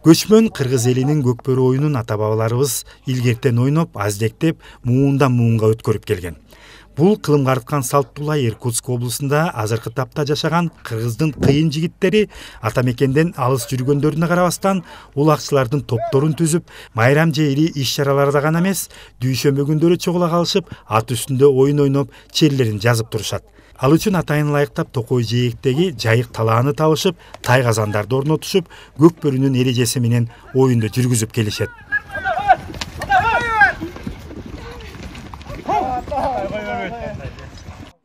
Көчмөн кыргыз элинин көкбөрү оюнун ата бабаларыбыз илгертен ойноп, аздектеп, муундан муунга өткөрүп келген. Бул кылымга арткан салттуулай Иркутск облусунда азыркы тапта жашаган кыргыздын кыйын жигиттери ата мекенден алыс жүргөндөрүнө карабастан улакчылардын топторун түзүп, майрам же ири иш-чараларда гана эмес, дүйшөмбө күндөрү чогула калышып, ат үстүндө оюн ойноп, черлерин жазып турушат. Ал үчүн атайын ылайыктап Токой жээктеги жайык талааны табышып, тай казандарды орнотушуп, көкбөрүнүн эрежеси менен оюнду жүргүзүп келишет.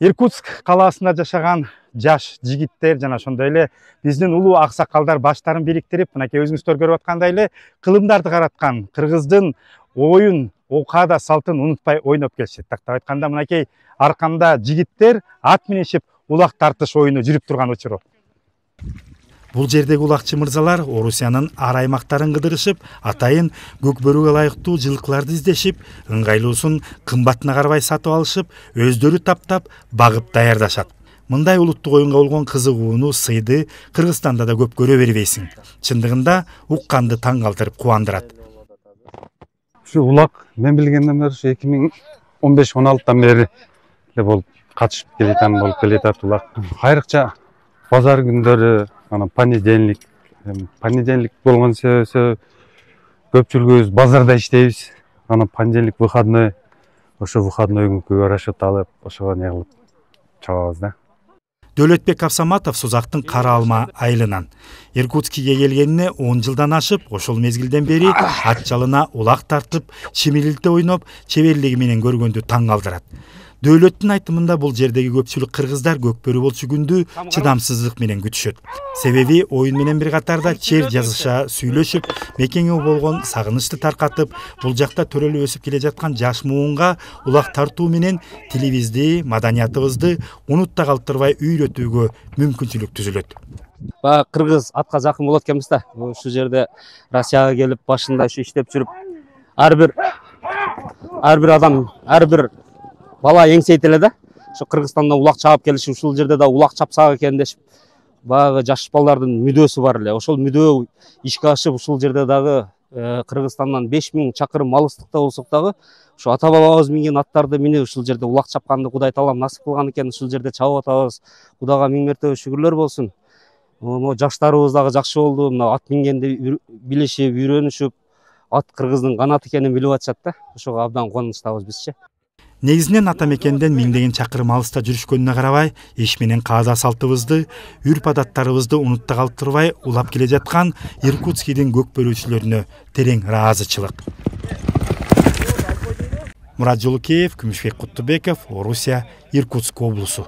Иркутск калаасында жашаган жаш жигиттер жана ошондой эле биздин улуу аксакалдар баштарын бириктирип, мынакей өзүңүздөр көрүп аткандай эле кылымдарды караткан кыргыздын оюн, окада салтын унутпай ойноп келишет. Тактап айтканда, мынакей аркамда жигиттер ат минишип улак тартыш оюну жүрүп турган учуру. Бул жердеги улакчы мырзалар Орусиянын ар аймактарын кыдырышып, атайын көкбөрүгө ылайыктуу жылкыларды издешип, ыңгайлуусун кымбатына карабай сатып алышып, өздөрү таптап, багып даярдашат. Мындай улуттук оюнга болгон кызыгууну, сыйды Кыргызстанда да көп көрө бербейсиң. Чындыгында укканды таң калтырып кубандырат. Ушу улак мен билгенден бери 2015-16 бери болуп катышып болуп келатат улак. Айрыкча базар күндөрү, понедельник болгон себеби көпчүлүгүбүз базарда иштейбиз. Понедельник выходной, ошо выходной күнгө расчет алып, ошого не кылып чабабыз да. Дөлөтбек Абсаматов Сузактын Кара Алма айылынан. Иркутскиге келгенине 10 жылдан ашып, ошол мезгилден бери ат жалына улак тартып, чимилилте ойноп, чеберлиги менен көргөндү таң калтырат. Дөлөттүн айтымында бул жердеги көпчүлүк кыргыздар көкбөрү болчу күндү чыдамсыздык менен күтүшөт. Себеби оюн менен бир катарда чер жазыша, сүйлөшүп, мекенге болгон сагынычты таркатып, бул жакта төрөлүп өсүп келе жаткан жаш муунга улак тартуу менен тилибизди, маданиятыбызды унутта калтырбай үйрөтүүгө мүмкүнчүлүк түзүлөт. Кыргыз атка жакын болот экенбиз да. Ушул жерде Россияга келип, башында ушу иштеп жүрүп, ар бир адам, ар бир бала эңсейтеле да. Ошо Кыргызстандан улак чабып келишип, ушул жерде да улак чапсак экен дешип, баягы жаш балдардын мүдөөсү бар эле. Ошол мүдөө ишке ашып, ушул жерде дагы Кыргызстандан 5000 чакырым алыстыкта болсок дагы, ошо ата бабабыз минген аттарды минип ушул жерде улак чапканды Кудай таалам насип кылган экен. Ушул жерде чабып атабыз. Кудайга миң мертебе шүгүрлөр болсун. Жаштарыбыз дагы жакшы болду. Мына ат мингенди билишип, үйрөнүшүп, ат Кыргыздын канаты экенин билип атышат да. Ошого абдан кубанычтабыз бизчи. Негизинен ата мекенден миңдеген чакырым алыста жүрүшкөнүнө карабай, иш менен каада салтыбызды, үрп адаттарыбызды унутта калтырбай улап келе жаткан Иркутскийдин көкбөрүүчүлөрүнө терең ыраазычылык. Мурат Жолукеев, Күмүшбек Куттубеков, Орусия, Иркутск облусу.